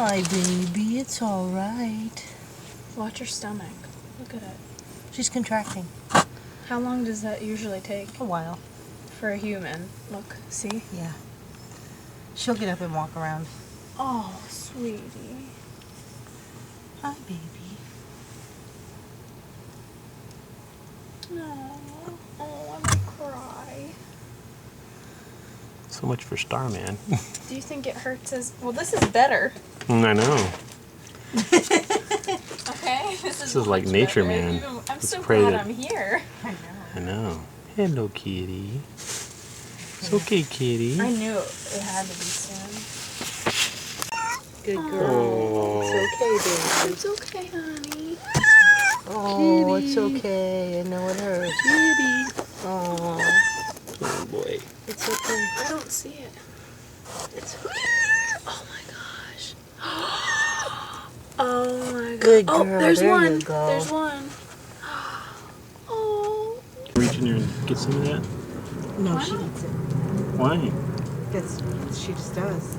Hi, baby. It's all right. Watch her stomach. Look at it. She's contracting. How long does that usually take? A while. For a human. Look, see? Yeah. She'll get up and walk around. Oh, sweetie. Hi, baby. No. Oh, I might cry. So much for Starman. Do you think it hurts as... Well, this is better. I know. Okay? This is like nature, man. I'm Let's so pray glad that- I'm here. I know. Hello, kitty. It's okay, kitty. I knew it had to be soon. Good girl. Oh. It's okay, baby. It's okay, honey. Oh, it's okay. I know it hurts. Kitty. Oh, Oh, boy. it's okay. I don't see it. It's okay. Oh my gosh. Oh my god. Good Oh, girl. there's There one. you go. There's one. Oh. Reach in there and get some of that? No, Why she not? eats it. Why? She just does.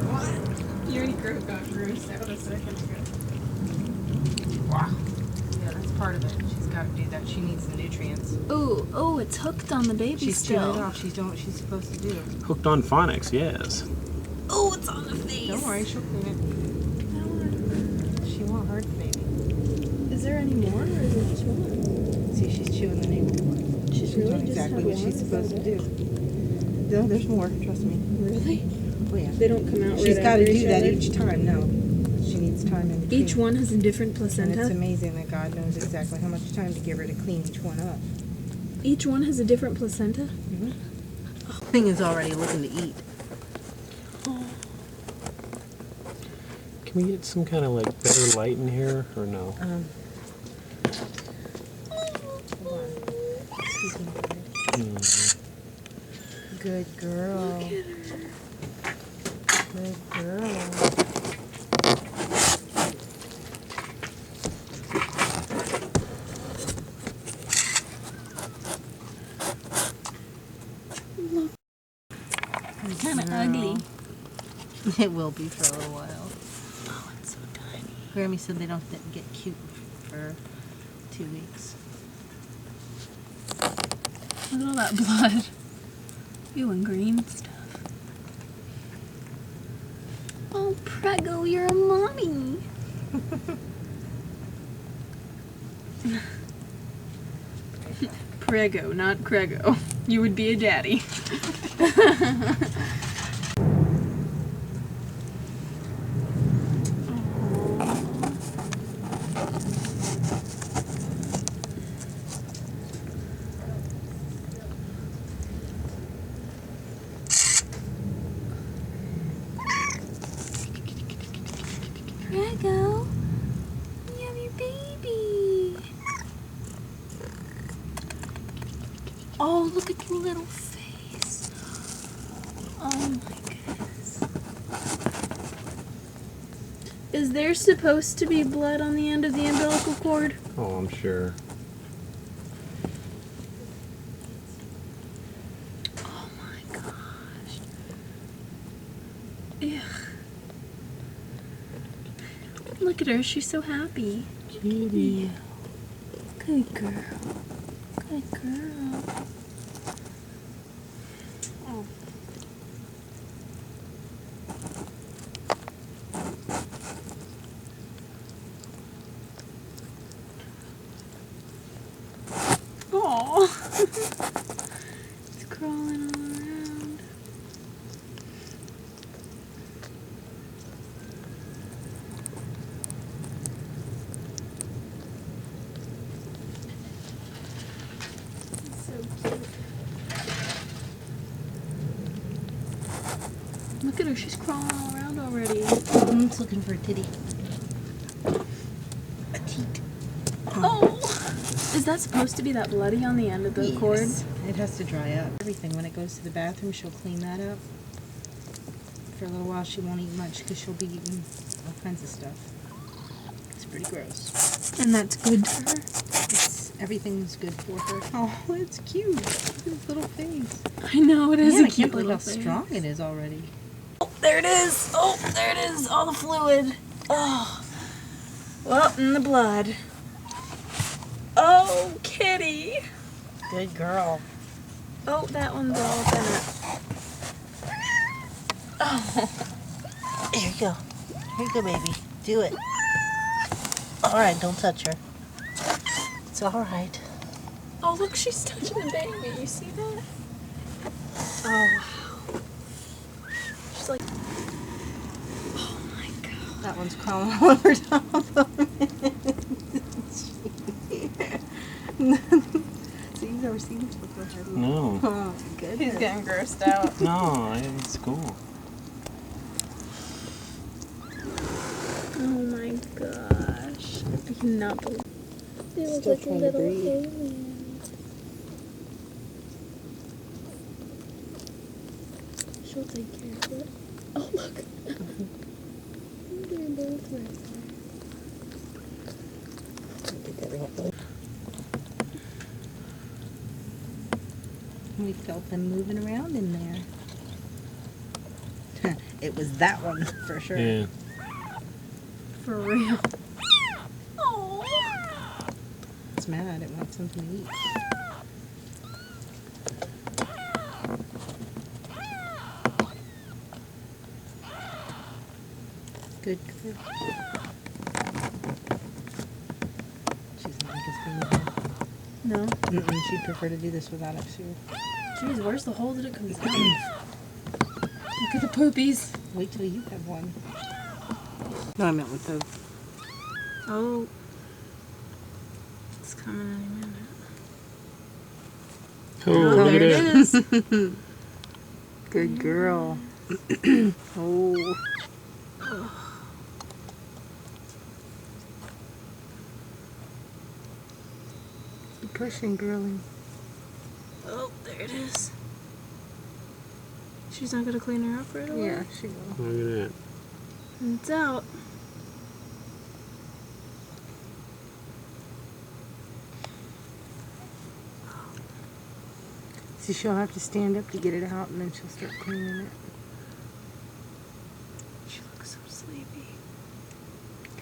What? You already got grossed out a second ago. Wow. Yeah, that's part of it. She's got to do that. She needs the nutrients. Ooh, oh, it's hooked on the baby She's doing it still. off. She's doing what she's supposed to do. Hooked on phonics, yes. Oh, it's on the face. Don't worry, she'll clean I don't want it. She won't hurt the baby. to- Is there any more, or is it just one? See, she's chewing the navel. She's She's really doing just exactly had what she's one? supposed to do. No, there's more. Trust me. Really? Oh yeah. They don't come out She's right got to after do each that other? each time. No, she needs time in between. Each one has a different And placenta? it's amazing that God knows exactly how much time to give her to clean each one up. Each one has a different placenta? Mm-hmm. Thing is already looking to eat. Can we get some kind of like better light in here or no? Hold on. Excuse me. Hmm. Good girl. Look at her. Good girl. Look. It's kind of ugly. It will be for a little while. Oh, it's so tiny. Grammy said they don't get cute for 2 weeks. Look at all that blood. Ew, and green stuff. Oh, Prego, you're a mommy. Prego, not Crego. You would be a daddy. Prego, you have your baby. Oh, look at the little face. Oh my goodness. Is there supposed to be blood on the end of the umbilical cord? Oh, I'm sure. Oh my gosh. Ugh. Look at her, she's so happy. Kitty. Good girl. Good girl. Oh. Aw. It's crawling all around. So cute. Look at her, she's crawling all around already. It's looking for a titty. A teat. Oh! Is that supposed to be that bloody on the end of the cord? Yes. It has to dry up. Everything. When it goes to the bathroom, she'll clean that up. For a little while, she won't eat much because she'll be eating all kinds of stuff. It's pretty gross. And that's good to her? Everything's good for her. Oh, it's cute. Look at his little face. I know, it is Man, a I cute can't believe little how thing. strong it is already. there it is. Oh, there it is. All the fluid. Oh. Well, in the blood. Oh, kitty. Good girl. Oh, that one's all up in it. Oh. Here you go. Here you go, baby. Do it. Alright, don't touch her. It's alright. Oh, look, she's touching the baby. You see that? Oh, wow. She's like, oh my god. That one's crawling all over top of me. So you've never seen this before, have you? No. Oh, good. He's getting grossed out. No, it's cool. Oh my gosh. I cannot believe they look Still like a trying to little breathe. aliens. She'll take care of it. Oh, look. They're both right there. We felt them moving around in there. It was that one for sure. Yeah. For real. Oh. It's mad. It wants something to eat. Good girl. She's not like us being bad. No. She'd prefer to do this without it too. Jeez, where's the hole that it comes out of? Look at the poopies. Wait till you have one. No, I meant with the. Oh. It's coming any minute. Oh, look there at it that. is. Good girl. Oh. Keep pushing, girlie. Oh, there it is. She's not gonna clean her up right away? Yeah, she will. Look at that. And it's out. See, she'll have to stand up to get it out, and then she'll start cleaning it. She looks so sleepy.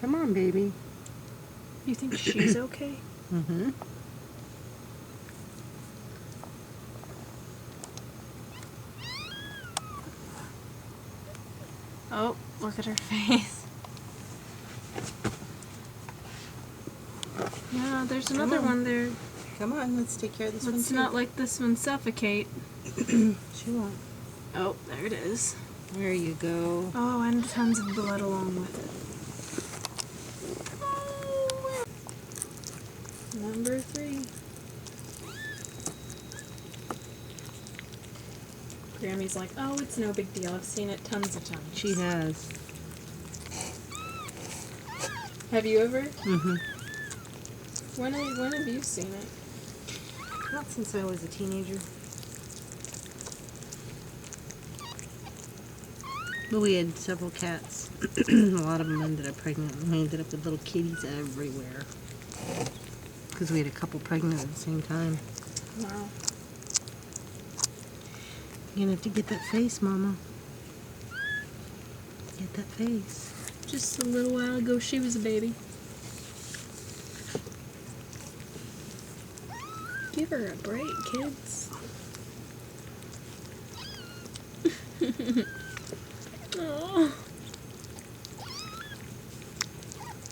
Come on, baby. You think she's okay? Mm-hmm. Oh, look at her face. Yeah, there's another one there. Come on, let's take care of this one Let's too. not let this one suffocate. She won't. Oh, there it is. There you go. Oh, and tons of blood along with it. Number 3. Grammy's like, oh, it's no big deal. I've seen it tons of times. She has. Have you ever? Mm-hmm. When have you seen it? Not since I was a teenager. But we had several cats. A lot of them ended up pregnant, and we ended up with little kitties everywhere. Because we had a couple pregnant at the same time. Wow. You're gonna have to get that face, Mama. Get that face. Just a little while ago, she was a baby. Give her a break, kids. Oh.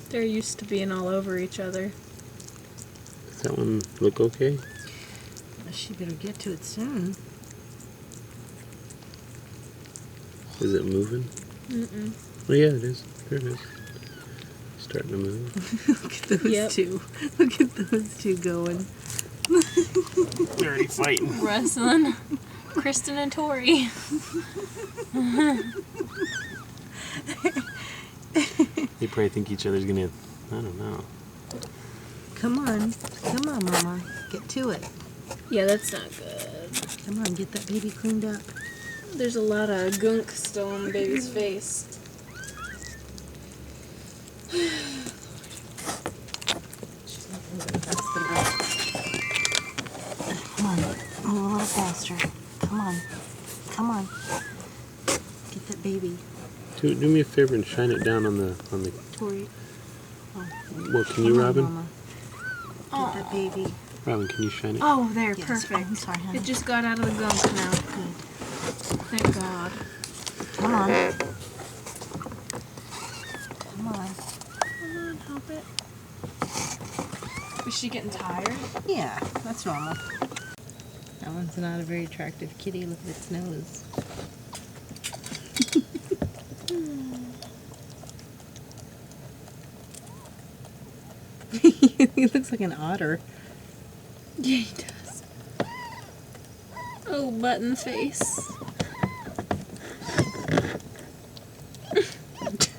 They're used to being all over each other. Does that one look okay? She better get to it soon. Is it moving? Mm-mm. Oh yeah, it is. There it is. Starting to move. Look at those Yep. two. Look at those two going. They're already fighting. Wrestling. Kristen and Tori. They probably think each other's gonna. I don't know. Come on. Come on, Mama. Get to it. Yeah, that's not good. Come on, get that baby cleaned up. There's a lot of gunk still on the baby's face. She's not moving fast enough. Come on. Move a little faster. Come on. Come on. Get Get that baby. Do me a favor and shine it down on the Tori. Oh. Well, can you, Come on, Robin? Mama. Get that baby. Robin, can you shine it? Oh, there, Yes. perfect. Oh, I'm sorry, honey. It just got out of the gunk now. Good. Thank God. Come on. Come on. Come on, help it. Is she getting tired? Yeah, that's normal. That one's not a very attractive kitty. Look at its nose. He looks like an otter. Yeah, he does. Oh, button face.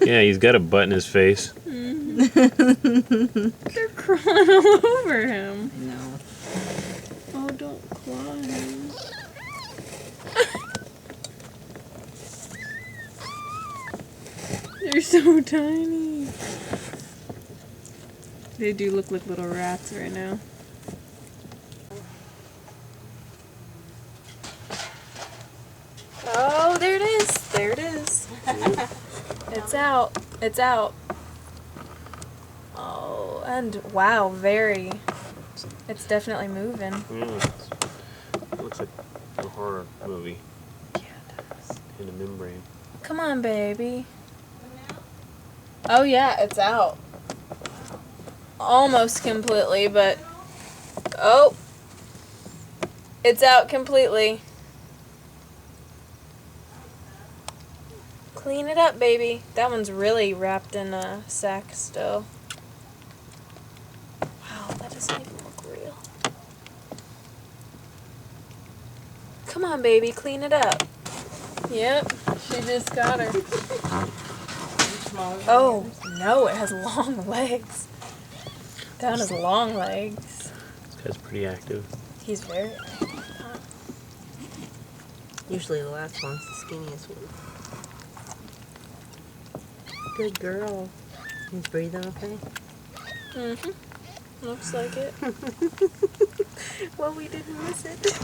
Yeah, he's got a butt in his face. They're crawling all over him. No. Oh, don't claw him. They're so tiny. They do look like little rats right now. Oh, there it is. There it is. It's out. It's out. Oh, and wow, very. It's definitely moving. Yeah, it looks like a horror movie Yeah, it does. in a membrane. Come on, baby. Oh yeah, it's out. Almost completely, but oh, it's out completely. Clean it up, baby. That one's really wrapped in a sack still. Wow, that doesn't even look real. Come on, baby, clean it up. Yep, she just got her. Oh, no, it has long legs. That one has long legs. This guy's pretty active. He's very active. Usually the last one's the skinniest one. Good girl. He's breathing okay? Mm-hmm. Looks like it. Well, we didn't miss it.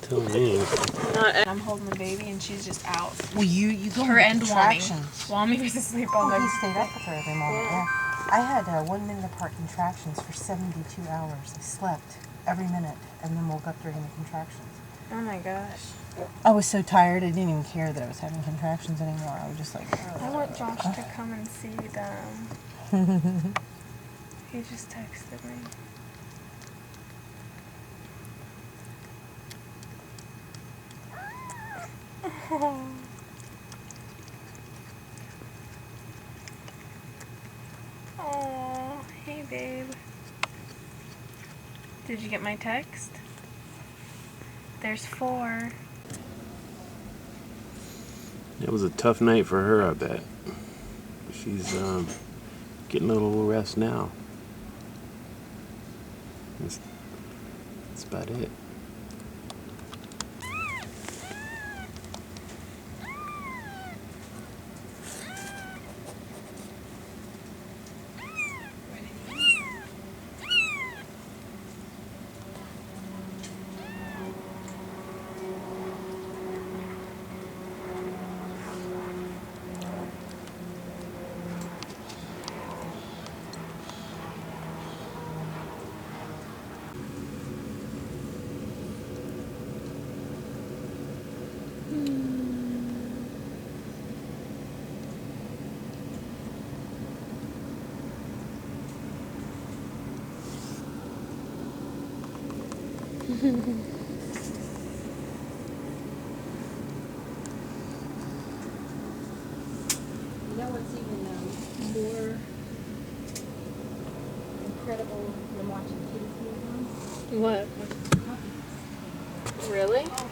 Tell me. I'm holding the baby and she's just out. Well, you go Her and Wami. contractions. Wami was asleep all Oh, he night. stayed up with her every moment, yeah. I had 1 minute apart contractions for 72 hours. I slept every minute and then woke up during the contractions. Oh my gosh. I was so tired, I didn't even care that I was having contractions anymore. I was just like, I want Josh to come and see them. He just texted me. Oh. Oh, hey babe. Did you get my text? There's 4. It was a tough night for her, I bet. She's getting a little rest now. That's about it. You know what's even more incredible than watching kitties move on? What? Really? Oh,